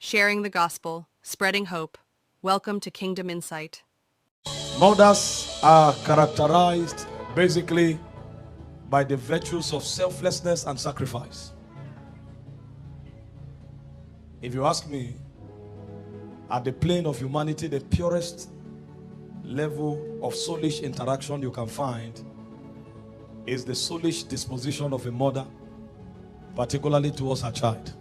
sharing the gospel, spreading hope. Welcome to Kingdom Insight. Mothers are characterized basically by the virtues of selflessness and sacrifice. If you ask me, at the plane of humanity, the purest level of soulish interaction you can find is the soulish disposition of a mother, particularly towards her child.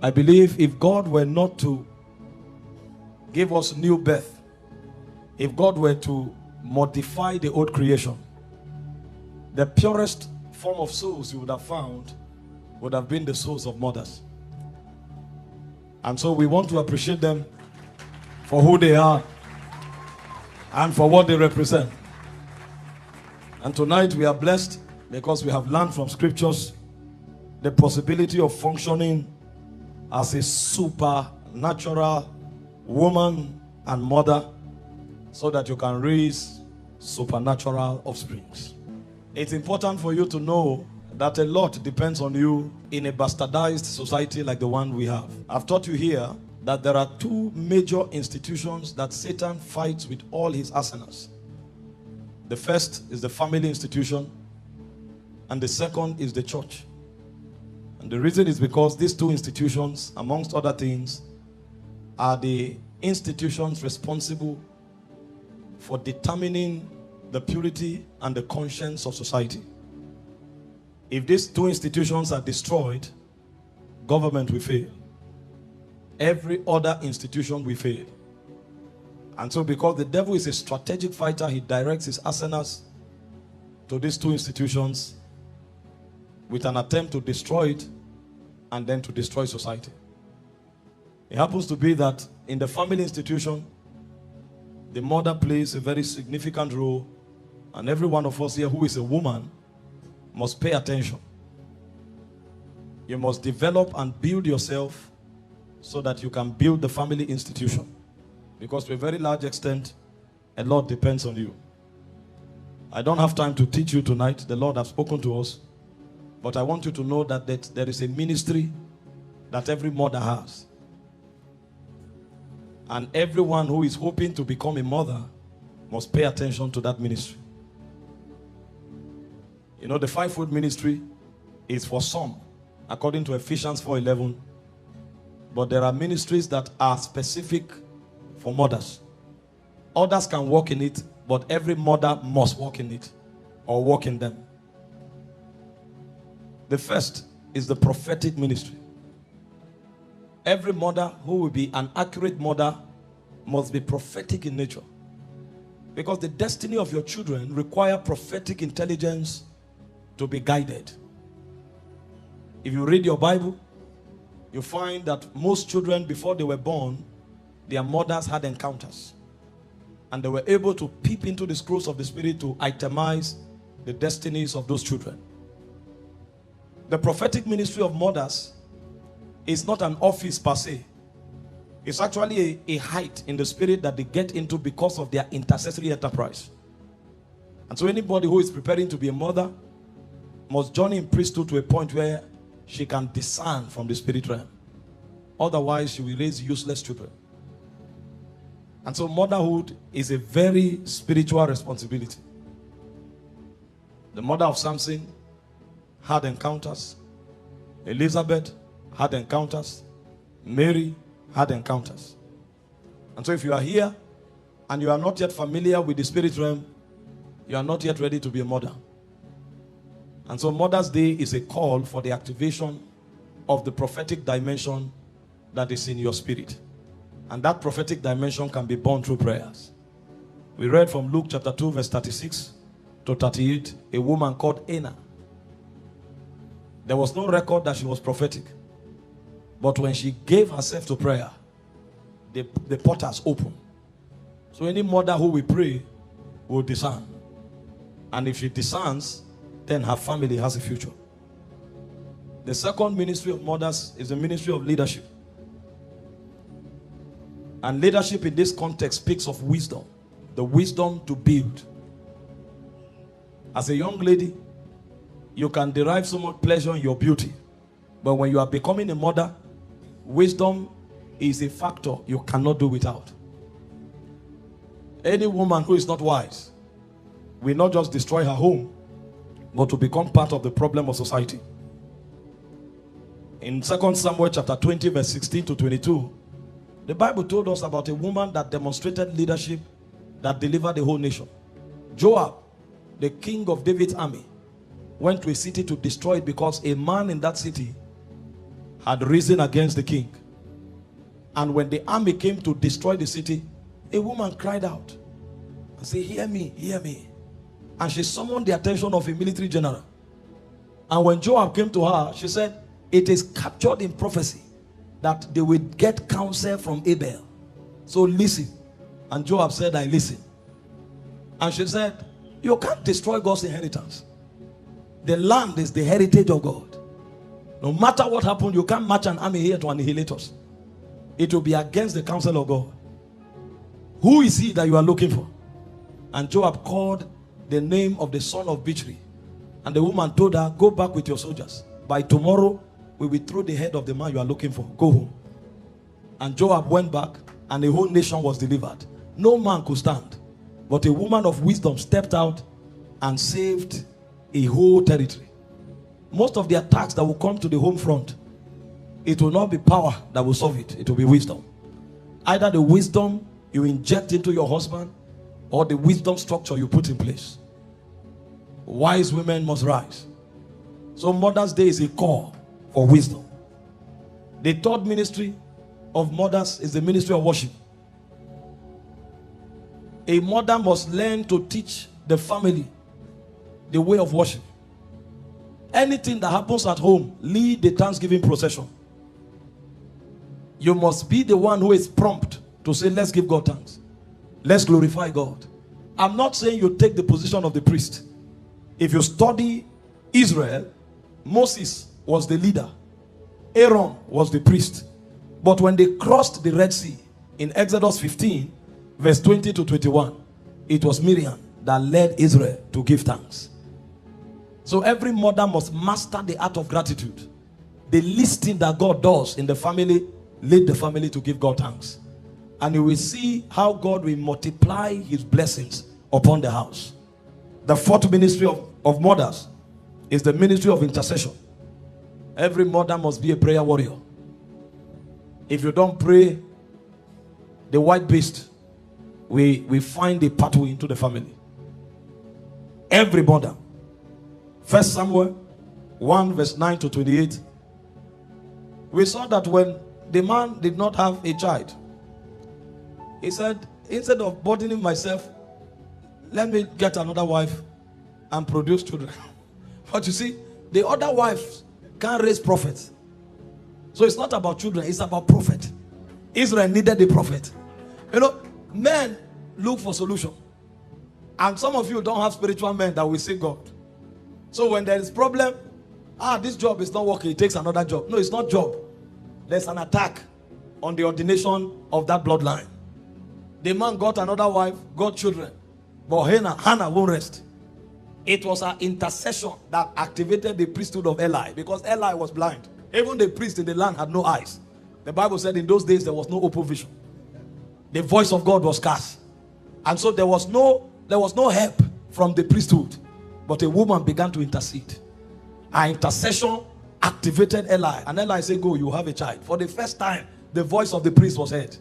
I believe if God were not to give us new birth, if God were to modify the old creation, the purest form of souls you would have found would have been the souls of mothers. And so we want to appreciate them for who they are and for what they represent. And tonight we are blessed because we have learned from scriptures the possibility of functioning as a supernatural woman and mother so that you can raise supernatural offsprings. It's important for you to know that a lot depends on you in a bastardized society like the one we have. I've taught you here that there are two major institutions that Satan fights with all his arsenals. The first is the family institution, and the second is the church. And the reason is because these two institutions, amongst other things, are the institutions responsible for determining the purity and the conscience of society. If these two institutions are destroyed, government will fail. Every other institution will fail. And so because the devil is a strategic fighter, he directs his arsenals to these two institutions with an attempt to destroy it and then to destroy society. It happens to be that in the family institution, the mother plays a very significant role, and every one of us here who is a woman must pay attention. You must develop and build yourself so that you can build the family institution. Because to a very large extent, a lot depends on you. I don't have time to teach you tonight. The Lord has spoken to us. But I want you to know that there is a ministry that every mother has. And everyone who is hoping to become a mother must pay attention to that ministry. You know, the fivefold ministry is for some, according to Ephesians 4:11. But there are ministries that are specific for mothers. Others can walk in it, but every mother must walk in it or walk in them. The first is the prophetic ministry. Every mother who will be an accurate mother must be prophetic in nature. Because the destiny of your children require prophetic intelligence to be guided. If you read your Bible, you find that most children, before they were born, their mothers had encounters. And they were able to peep into the scrolls of the Spirit to itemize the destinies of those children. The prophetic ministry of mothers is not an office per se. It's actually a height in the Spirit that they get into because of their intercessory enterprise. And so anybody who is preparing to be a mother must journey in priesthood to a point where she can discern from the spirit realm. Otherwise, she will raise useless children. And so motherhood is a very spiritual responsibility. The mother of Samson had encounters. Elizabeth had encounters. Mary had encounters. And so if you are here and you are not yet familiar with the spirit realm, you are not yet ready to be a mother. And so Mother's Day is a call for the activation of the prophetic dimension that is in your spirit. And that prophetic dimension can be born through prayers. We read from Luke chapter 2 verse 36 to 38, a woman called Anna. There was no record that she was prophetic. But when she gave herself to prayer, the portals opened. So any mother who will pray will discern. And if she discerns, then her family has a future. The second ministry of mothers is the ministry of leadership. And leadership in this context speaks of wisdom. The wisdom to build. As a young lady, you can derive so much pleasure in your beauty. But when you are becoming a mother, Wisdom is a factor you cannot do without. Any woman who is not wise will not just destroy her home, but to become part of the problem of society. In 2 Samuel chapter 20 verse 16 to 22, the Bible told us about a woman that demonstrated leadership that delivered the whole nation. Joab, the king of David's army, went to a city to destroy it because a man in that city had risen against the king. And when the army came to destroy the city, a woman cried out and said, "Hear me, hear me." And she summoned the attention of a military general. And when Joab came to her, she said, "It is captured in prophecy that they will get counsel from Abel. So listen." And Joab said, "I listen." And she said, "You can't destroy God's inheritance. The land is the heritage of God. No matter what happened, you can't march an army here to annihilate us. It will be against the counsel of God. Who is he that you are looking for?" And Joab called the name of the son of Bichri. And the woman told her, "Go back with your soldiers. By tomorrow, we will throw the head of the man you are looking for. Go home." And Joab went back, and the whole nation was delivered. No man could stand. But a woman of wisdom stepped out and saved a whole territory. Most of the attacks that will come to the home front, it will not be power that will solve it. It will be wisdom. Either the wisdom you inject into your husband, or the wisdom structure you put in place. Wise women must rise. So Mother's Day is a call for wisdom. The third ministry of mothers is the ministry of worship. A mother must learn to teach the family the way of worship. Anything that happens at home, lead the Thanksgiving procession. You must be the one who is prompt to say, "Let's give God thanks. Let's glorify God." I'm not saying you take the position of the priest. If you study Israel, Moses was the leader. Aaron was the priest. But when they crossed the Red Sea in Exodus 15, verse 20 to 21, it was Miriam that led Israel to give thanks. So every mother must master the art of gratitude. The least thing that God does in the family, lead the family to give God thanks. And you will see how God will multiply his blessings upon the house. The fourth ministry of mothers is the ministry of intercession. Every mother must be a prayer warrior. If you don't pray, the white beast we find a pathway into the family. Every mother. 1 Samuel 1 verse 9 to 28. We saw that when the man did not have a child, he said, "Instead of burdening myself, let me get another wife and produce children." But you see, the other wives can't raise prophets. So it's not about children, it's about prophet. Israel needed a prophet. You know, men look for solution. And some of you don't have spiritual men that will see God. So when there is problem, this job is not working, it takes another job. No, it's not job. There's an attack on the ordination of that bloodline. The man got another wife, got children. But Hannah won't rest. It was her intercession that activated the priesthood of Eli, because Eli was blind. Even the priest in the land had no eyes. The Bible said in those days there was no open vision. The voice of God was scarce. And so there was no help from the priesthood. But a woman began to intercede. Her intercession activated Eli. And Eli said, "Go, you have a child." For the first time, the voice of the priest was heard.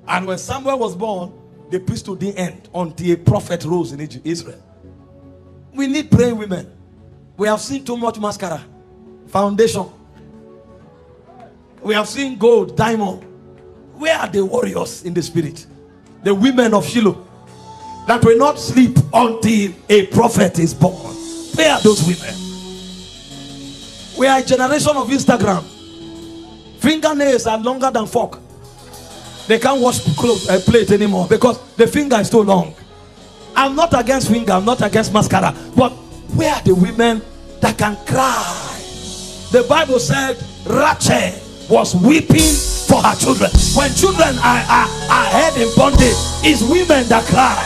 And when Samuel was born, the priesthood didn't end until a prophet rose in Israel. We need praying women. We have seen too much mascara, foundation. We have seen gold, diamond. Where are the warriors in the spirit? The women of Shiloh that will not sleep until a prophet is born. Where are those women? We are a generation of Instagram. Fingernails are longer than fork. They can't wash plate anymore because the finger is too long. I'm not against finger, I'm not against mascara, but where are the women that can cry? The Bible said Rachel was weeping for her children. When children are held in bondage, it's women that cry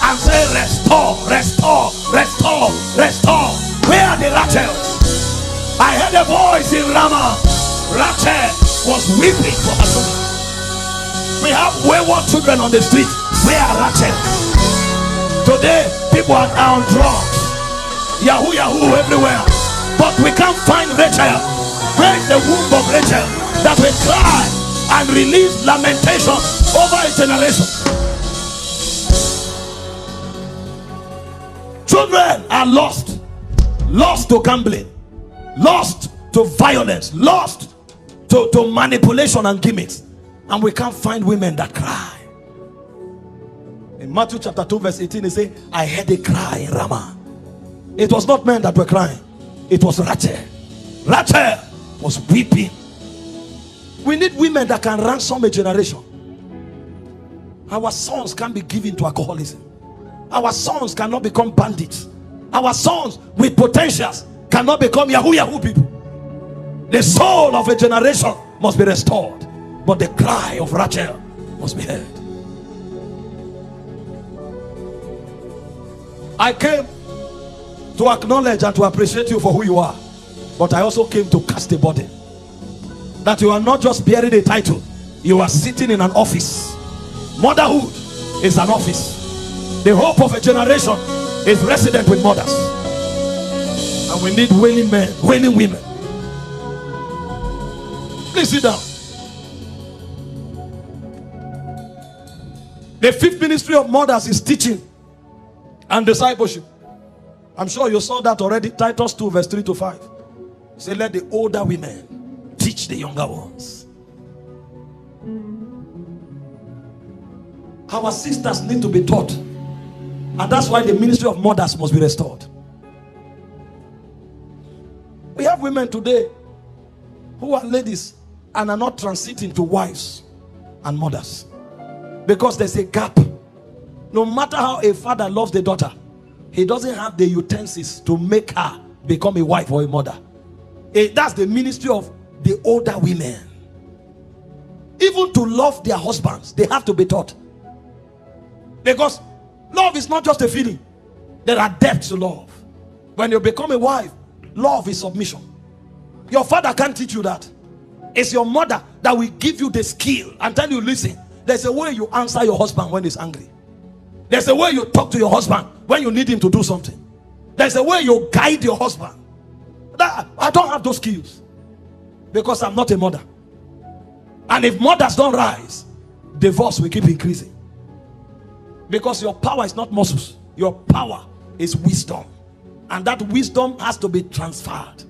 and say, "Restore, restore, restore, restore." Where are the Rachels? I heard a voice in Ramah. Rachel was weeping for her children. We have wayward children on the street. Where are Rachel? Today, people are on drugs. Yahoo, Yahoo everywhere. But we can't find Rachel. Where is the womb of Rachel that will cry and release lamentation over a generation? Children are lost. Lost to gambling. Lost to violence. Lost to manipulation and gimmicks. And we can't find women that cry. In Matthew chapter 2 verse 18, it says, I heard a cry in Ramah. It was not men that were crying. It was Rachel. Rachel was weeping. We need women that can ransom a generation. Our sons can't be given to alcoholism. Our sons cannot become bandits. Our sons with potentials cannot become Yahoo Yahoo people. The soul of a generation must be restored. But the cry of Rachel must be heard. I came to acknowledge and to appreciate you for who you are. But I also came to cast a burden. That you are not just bearing a title. You are sitting in an office. Motherhood is an office. The hope of a generation is resident with mothers. And we need willing men, willing women. Please sit down. The fifth ministry of mothers is teaching and discipleship. I'm sure you saw that already. Titus 2 verse 3 to 5. Say, let the older women teach the younger ones. Our sisters need to be taught. And that's why the ministry of mothers must be restored. We have women today who are ladies and are not transiting to wives and mothers. Because there's a gap. No matter how a father loves the daughter, he doesn't have the utensils to make her become a wife or a mother. That's the ministry of the older women. Even to love their husbands, they have to be taught. Because love is not just a feeling. There are depths to love. When you become a wife, love is submission. Your father can't teach you that. It's your mother that will give you the skill and tell you, listen, there's a way you answer your husband when he's angry. There's a way you talk to your husband when you need him to do something. There's a way you guide your husband. I don't have those skills because I'm not a mother. And if mothers don't rise, divorce will keep increasing. Because your power is not muscles. Your power is wisdom. And that wisdom has to be transferred.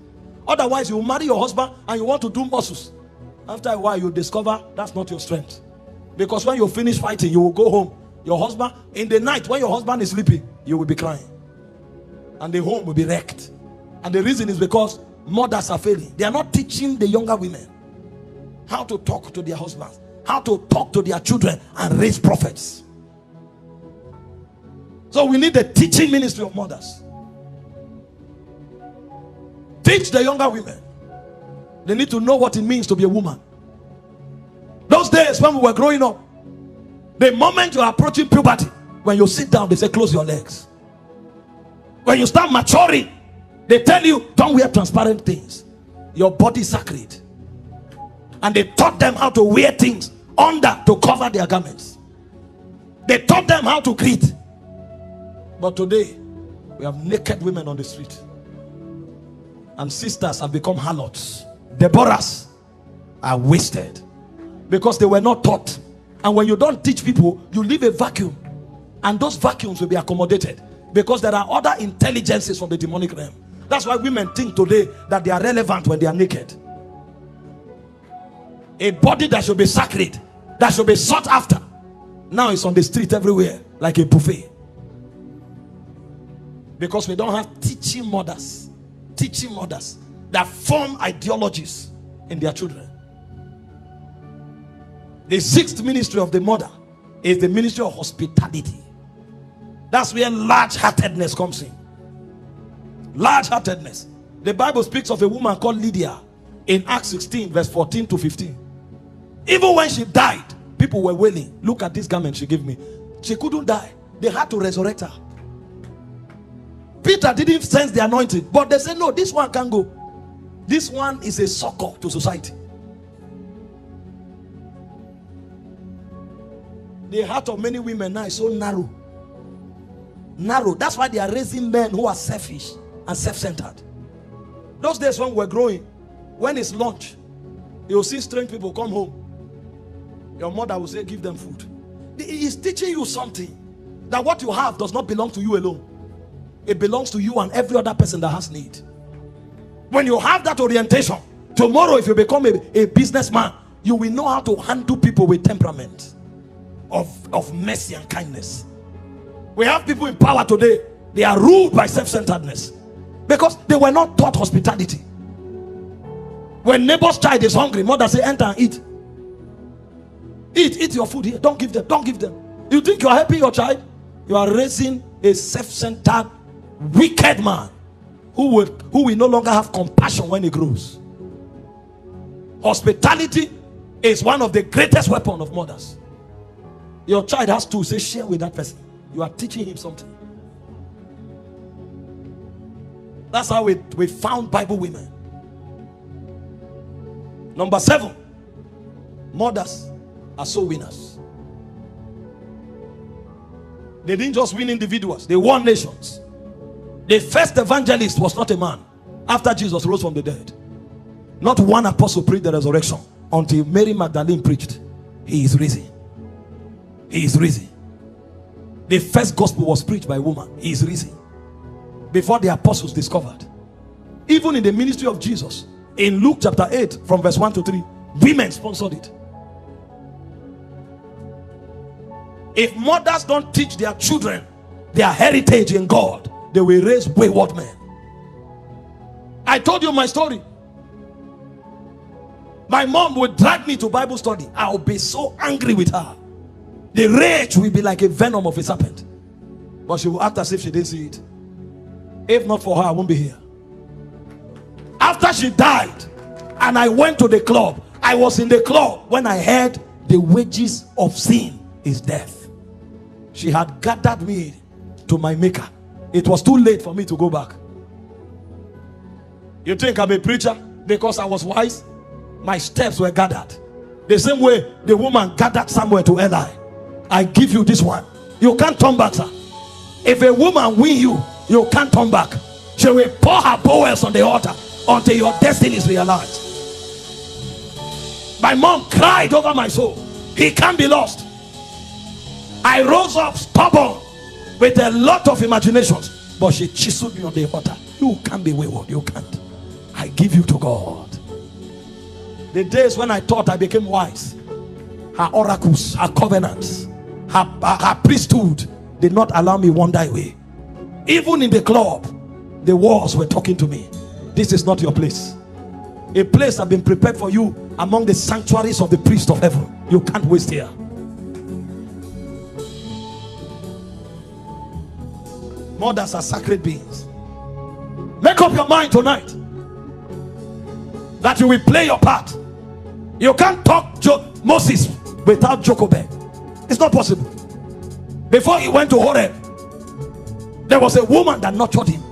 Otherwise, you marry your husband and you want to do muscles. After a while, you discover that's not your strength. Because when you finish fighting, you will go home. Your husband, in the night when your husband is sleeping, you will be crying. And the home will be wrecked. And the reason is because mothers are failing. They are not teaching the younger women how to talk to their husbands, how to talk to their children and raise prophets. So we need the teaching ministry of mothers. Teach the younger women. They need to know what it means to be a woman. Those days when we were growing up, the moment you are approaching puberty, when you sit down, they say close your legs. When you start maturing, they tell you don't wear transparent things. Your body is sacred. And they taught them how to wear things under to cover their garments. They taught them how to greet. But today, we have naked women on the street. And sisters have become harlots. Deborahs are wasted because they were not taught. And when you don't teach people, you leave a vacuum. And those vacuums will be accommodated because there are other intelligences from the demonic realm. That's why women think today that they are relevant when they are naked. A body that should be sacred, that should be sought after, now it's on the street everywhere like a buffet. Because we don't have teaching mothers that form ideologies in their children. The sixth ministry of the mother is the ministry of hospitality. That's where large-heartedness comes in. Large-heartedness. The Bible speaks of a woman called Lydia in Acts 16 verse 14 to 15. Even when she died, people were wailing. Look at this garment she gave me. She couldn't die. They had to resurrect her. Peter didn't sense the anointing, but they said no, this one can go. This one is a succor to society. The heart of many women now is so narrow. Narrow. That's why they are raising men who are selfish and self-centered. Those days when we're growing, when it's lunch, you'll see strange people come home. Your mother will say, give them food. He is teaching you something, that what you have does not belong to you alone. It belongs to you and every other person that has need. When you have that orientation, tomorrow if you become a businessman, you will know how to handle people with temperament of mercy and kindness. We have people in power today, they are ruled by self-centeredness because they were not taught hospitality. When neighbor's child is hungry, mother say, enter and eat. Eat your food here. Don't give them. You think you are helping your child? You are raising a self-centered, wicked man who will no longer have compassion when he grows. Hospitality is one of the greatest weapons of mothers. Your child has to say, share with that person. You are teaching him something. That's how we found Bible women. Number 7, mothers are soul winners. They didn't just win individuals, they won nations. The first evangelist was not a man after Jesus rose from the dead. Not one apostle preached the resurrection until Mary Magdalene preached. He is risen. He is risen. The first gospel was preached by a woman. He is risen. Before the apostles discovered. Even in the ministry of Jesus, in Luke chapter 8 from verse 1 to 3, women sponsored it. If mothers don't teach their children their heritage in God, they will raise wayward men. I told you my story. My mom would drag me to Bible study. I'll be so angry with her. The rage will be like a venom of a serpent. But she will act as if she didn't see it. If not for her, I won't be here. After she died and I went to the club, I was in the club when I heard the wages of sin is death. She had gathered me to my maker. It was too late for me to go back. You think I'm a preacher because I was wise? My steps were gathered the same way the woman gathered Samuel to Eli. I give you this one. You can't turn back, sir. If a woman win you, you can't turn back. She will pour her bowels on the altar until your destiny is realized. My mom cried over my soul. He can't be lost. I rose up stubborn with a lot of imaginations, but she chiseled me on the altar. You can't be wayward. You can't. I give you to God. The days when I thought I became wise, her oracles, her covenants, her priesthood did not allow me wander away. Even in the club, the walls were talking to me. This is not your place. A place has been prepared for you among the sanctuaries of the priest of heaven. You can't waste here. Mothers are sacred beings. Make up your mind tonight that you will play your part. You can't talk Moses without Jochebed. It's not possible. Before he went to Horeb, there was a woman that nurtured him.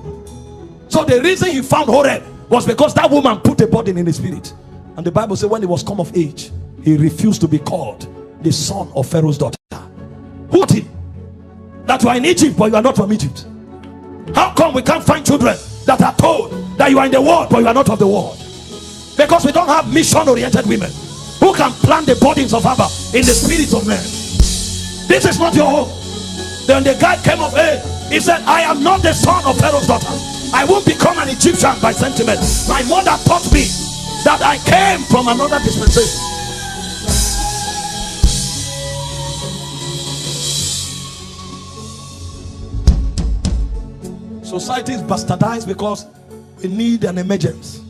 So the reason he found Horeb was because that woman put a burden in his spirit. And the Bible says when he was come of age, he refused to be called the son of Pharaoh's daughter. Who did? That you are in Egypt but you are not from Egypt. How come we can't find children that are told that you are in the world but you are not of the world? Because we don't have mission-oriented women who can plant the burdens of Abba in the spirits of men. This is not your home. Then the guy came of age. He said, I am not the son of Pharaoh's daughter. I won't become an Egyptian by sentiment. My mother taught me that I came from another dispensation. Society is bastardized because we need an emergence.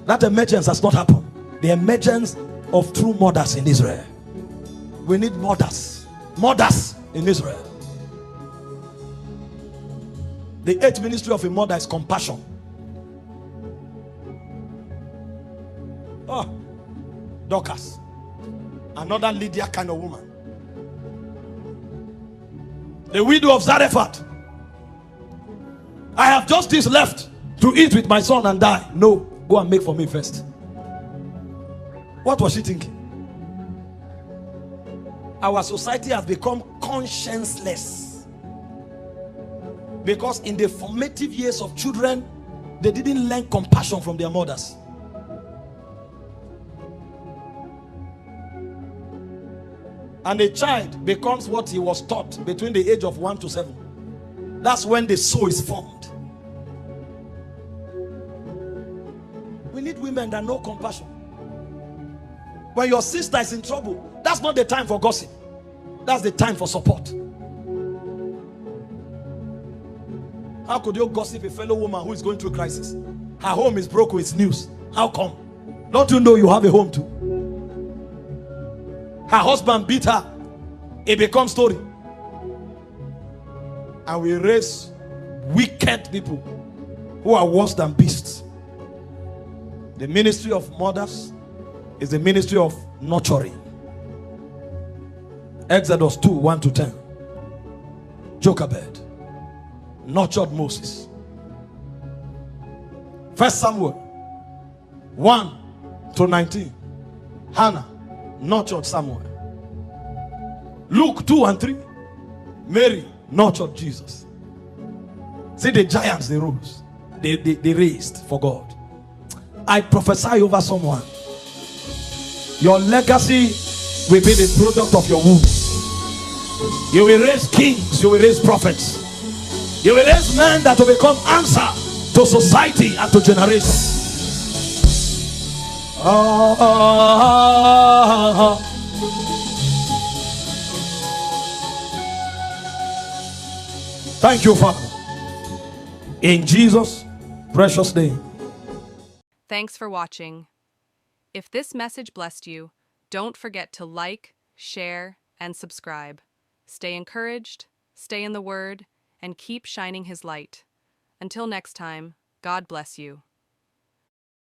That emergence has not happened. The emergence of true mothers in Israel. We need mothers. Mothers in Israel. The 8th ministry of a mother is compassion. Oh, Dorcas, another Lydia kind of woman. The widow of Zarephath. I have just this left to eat with my son and die. No, go and make for me first. What was she thinking? Our society has become conscienceless because in the formative years of children, they didn't learn compassion from their mothers. And a child becomes what he was taught between the age of 1 to 7. That's when the soul is formed. We need women that know compassion. When your sister is in trouble, that's not the time for gossip. That's the time for support. How could you gossip a fellow woman who is going through crisis? Her home is broken, it's news. How come? Don't you know you have a home too? Her husband beat her. It becomes story. And we raise wicked people who are worse than beasts. The ministry of mothers is the ministry of nurturing. Exodus 2, 1 to 10. Jochebed nurtured Moses. 1 Samuel 1 to 19. Hannah nurtured Samuel. Luke 2 and 3. Mary nurtured Jesus. See the giants they rose. They raised for God. I prophesy over someone. Your legacy will be the product of your womb. You will raise kings. You will raise prophets. You will raise men that will become answer to society and to generations. Thank you, Father. In Jesus' precious name. Thanks for watching. If this message blessed you, don't forget to like, share, and subscribe. Stay encouraged, stay in the Word, and keep shining His light. Until next time, God bless you.